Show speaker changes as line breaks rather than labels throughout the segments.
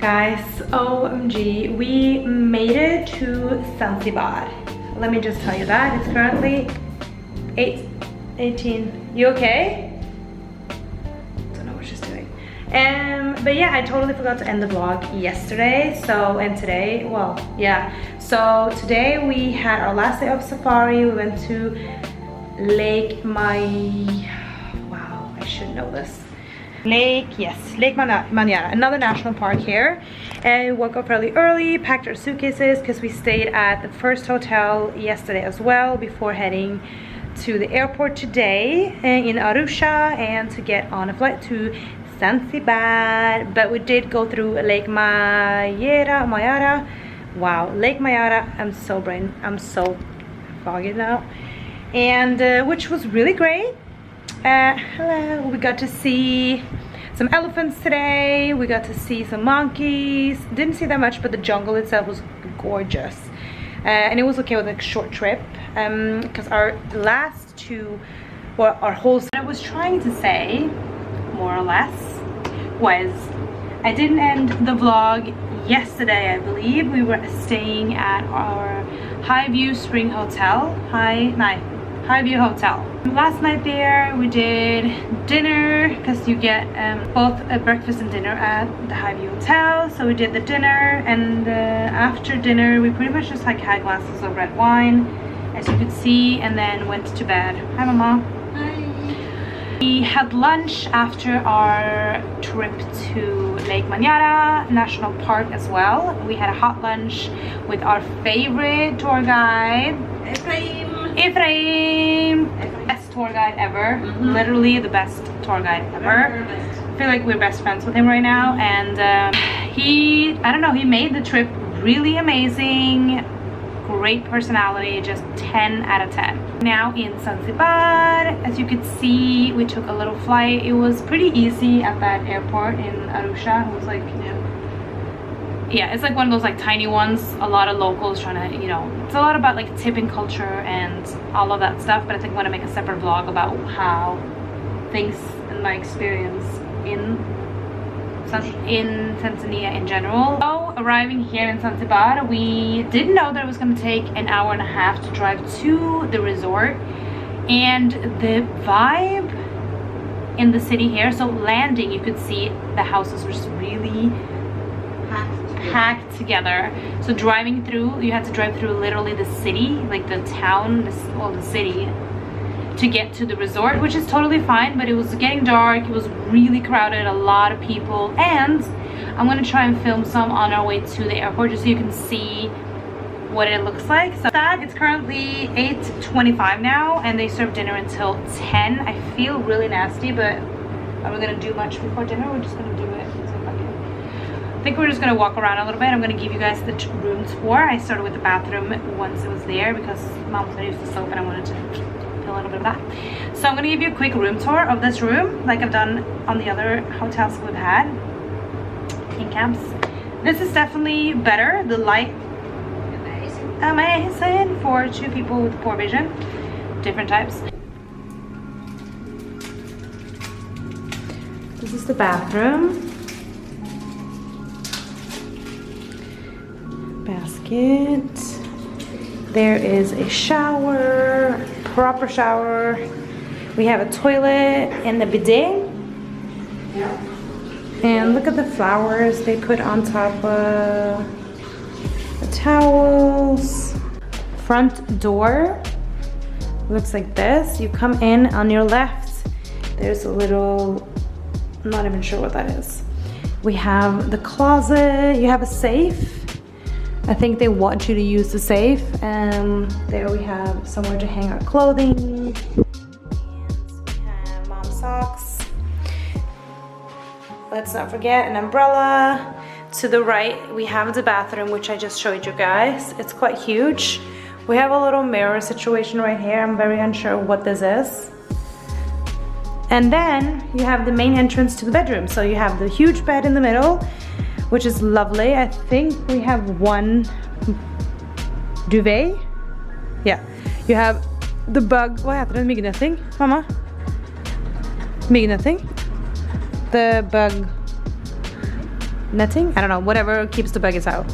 Guys, OMG, we made it to Zanzibar. Let me just tell you that. It's currently 8:18. You okay? Don't know what she's doing. But yeah, I totally forgot to end the vlog yesterday. And today, well, yeah. So today we had our last day of safari. We went to Lake wow, I should know this. Lake Manyara, another national park here. And we woke up fairly early, packed our suitcases because we stayed at the first hotel yesterday as well before heading to the airport today in Arusha and to get on a flight to Zanzibar. But we did go through Lake Mayara. Wow, Lake Mayara. I'm so foggy now. And which was really great. Hello, we got to see some elephants today. We got to see some monkeys. Didn't see that much, but the jungle itself was gorgeous. And it was okay with a short trip because our last two, well, our whole, what I was trying to say, more or less, was I didn't end the vlog yesterday, I believe. We were staying at our Highview Spring Hotel. Highview Hotel. Last night there we did dinner because you get both a breakfast and dinner at the Highview Hotel. So we did the dinner, and after dinner we pretty much just like had glasses of red wine, as you could see, and then went to bed. Hi Mama. Hi. We had lunch after our trip to Lake Manyara National Park as well. We had a hot lunch with our favorite tour guide, Ephraim. Best tour guide ever. Literally the best tour guide ever. I feel like we're best friends with him right now. And he made the trip really amazing. Great personality, just 10 out of 10. Now in Zanzibar, as you could see, we took a little flight. It was pretty easy at that airport in Arusha. It was like, yeah, it's like one of those like tiny ones. A lot of locals trying to, it's a lot about like tipping culture and all of that stuff. But I think I want to make a separate vlog about how things and my experience in Tanzania in general. So arriving here in Zanzibar, we didn't know that it was going to take an hour and a half to drive to the resort. And the vibe in the city here, so landing, you could see the houses were just really packed together. So driving through, you had to drive through literally the city, like the town, the city, to get to the resort, which is totally fine. But it was getting dark, it was really crowded, a lot of people. And I'm gonna try and film some on our way to the airport just so you can see what it looks like. So that it's currently 8:25 now, and they serve dinner until 10. I feel really nasty, but are we gonna do much before dinner? We're just gonna do it. I think we're just gonna walk around a little bit. I'm gonna give you guys the room tour. I started with the bathroom once it was there because Mom was gonna use the soap and I wanted to feel a little bit of that. So I'm gonna give you a quick room tour of this room like I've done on the other hotels we've had in camps. This is definitely better. The light, amazing for two people with poor vision, different types. This is the bathroom. Basket. There is a shower, proper shower. We have a toilet and a bidet. And look at the flowers they put on top of the towels. Front door looks like this. You come in on your left. There's a little, I'm not even sure what that is. We have the closet. You have a safe. I think they want you to use the safe. And there we have somewhere to hang our clothing. And we have mom's socks. Let's not forget an umbrella. To the right, we have the bathroom, which I just showed you guys. It's quite huge. We have a little mirror situation right here. I'm very unsure what this is. And then you have the main entrance to the bedroom. So you have the huge bed in the middle, which is lovely. I think we have one duvet. Yeah, you have the bug, vad heter det? Myggnätting, mamma? Myggnätting? The bug netting, I don't know, whatever keeps the buggies out.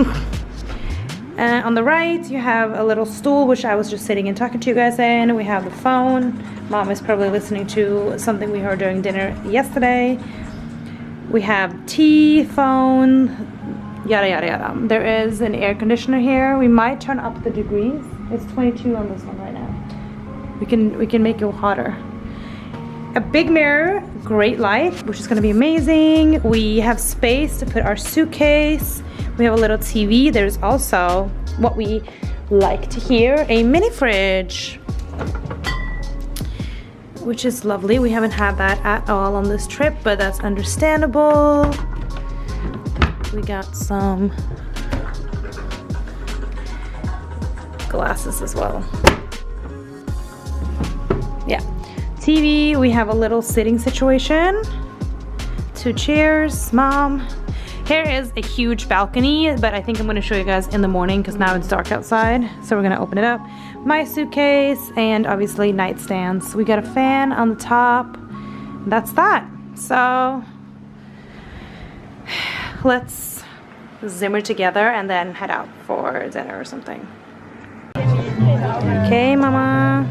On the right you have a little stool which I was just sitting and talking to you guys in. We have the phone. Mom is probably listening to something we heard during dinner yesterday. We have tea, phone, yada yada yada. There is an air conditioner here. We might turn up the degrees. It's 22 on this one right now. We can make it hotter. A big mirror, great light, which is gonna be amazing. We have space to put our suitcase. We have a little TV. There's also, what we like to hear, a mini fridge, which is lovely. We haven't had that at all on this trip, but that's understandable. We got some glasses as well. Yeah. TV, we have a little sitting situation. 2 chairs, Mom. Here is a huge balcony, but I think I'm gonna show you guys in the morning because now it's dark outside. So we're gonna open it up. My suitcase and obviously nightstands. We got a fan on the top. That's that. So let's Zimmer together and then head out for dinner or something. Okay, Mama.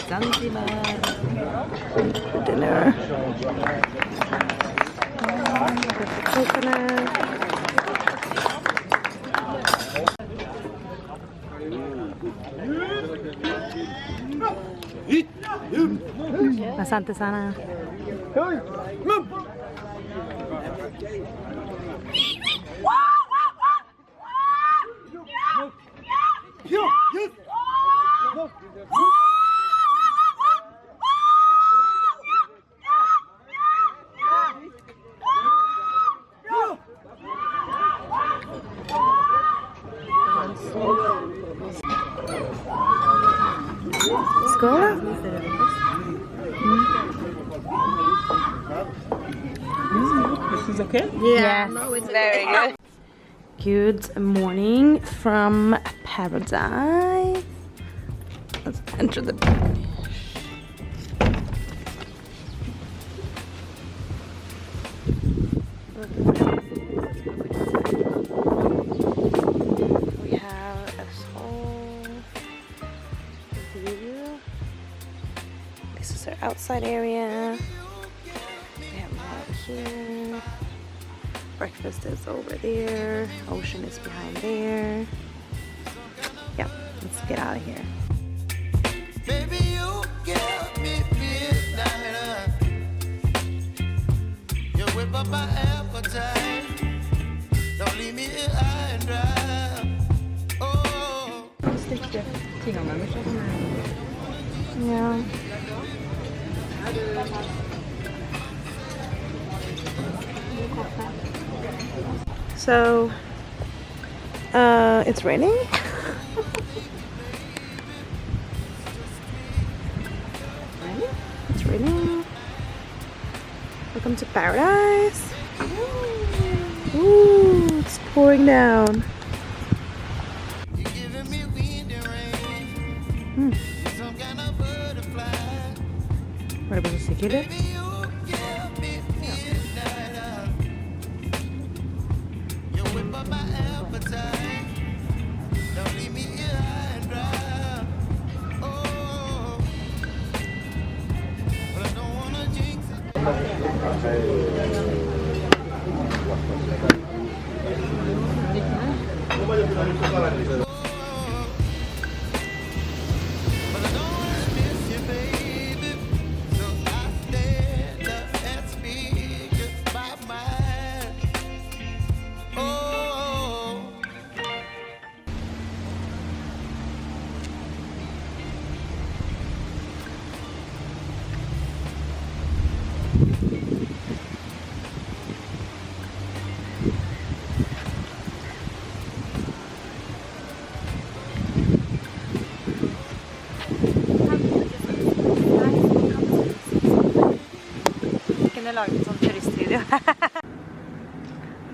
Zanzibar. Dinner. Coconut. Asante sana.
This is okay?
Yeah,
no, it's very good.
Good morning from paradise. Let's enter the balcony. We have this whole view. This is our outside area. We have more here. Breakfast is over there. Ocean is behind there. Yeah, let's get out of here.
Baby, you give me midnight. You whip up my appetite. Don't leave me here high and dry. Oh.
Yeah. So, it's raining. It's raining. Welcome to paradise. Ooh, it's pouring down.
You're giving me wind and rain. Some kind of butterfly.
What about the cicada?
Baby, you give me midnight. You whip up my appetite. Don't leave me here high and dry. Oh, but I don't wanna jinx it. But I don't wanna miss you, baby. So I stand up and speak just my mind. Oh.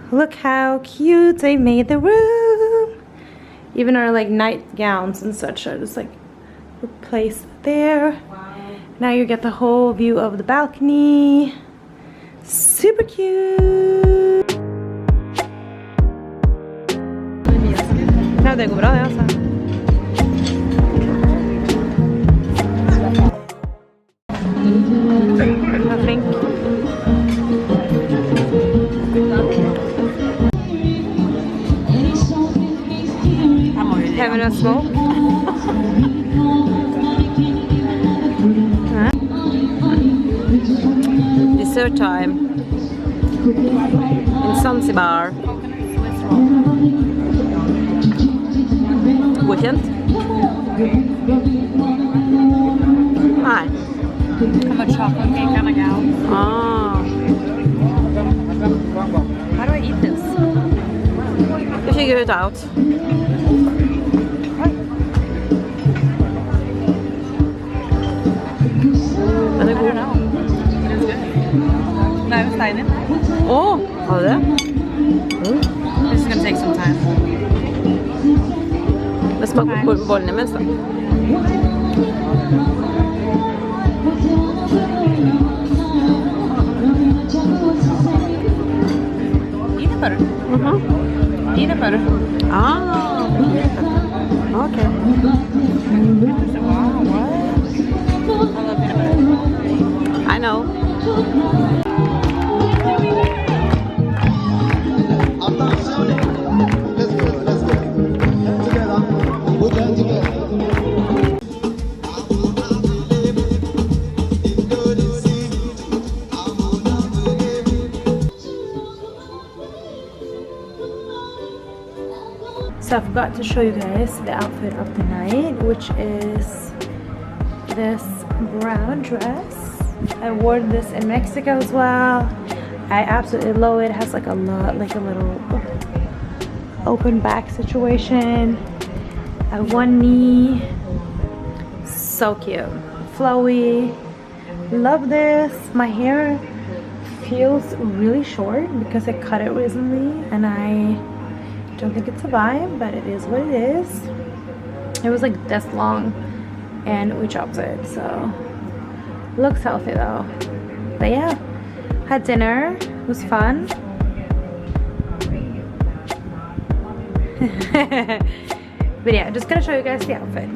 Look how cute they made the room. Even our like nightgowns and such are just like replaced there. Wow. Now you get the whole view of the balcony. Super cute! Ja, det går bra det alltså. Vad flink. Having a smoke? Dessert time in Zanzibar. Godkänt? Nej.
I'm a chocolate cake kind of gal.
Ah.
How do I eat this?
You figure it out. Den är
I
god.
don't know. It is good. No, it's fine.
Åh, har du det?
This is gonna take some time.
Men smak på bollen imens då.
Peanut butter. Peanut butter.
Ah, okej.
Wow, what? I love peanut butter.
I know.
Let's go. Together. Put that together.
So I forgot to show you guys the outfit of the night, which is this brown dress. I wore this in Mexico as well. I absolutely love it. It has like a little open back situation at one knee. So cute, flowy. Love this. My hair feels really short because I cut it recently, and I don't think it's a vibe, but it is what it is. It was like this long and we chopped it, so looks healthy though. But yeah, had dinner, it was fun. But yeah, just gonna show you guys the outfit.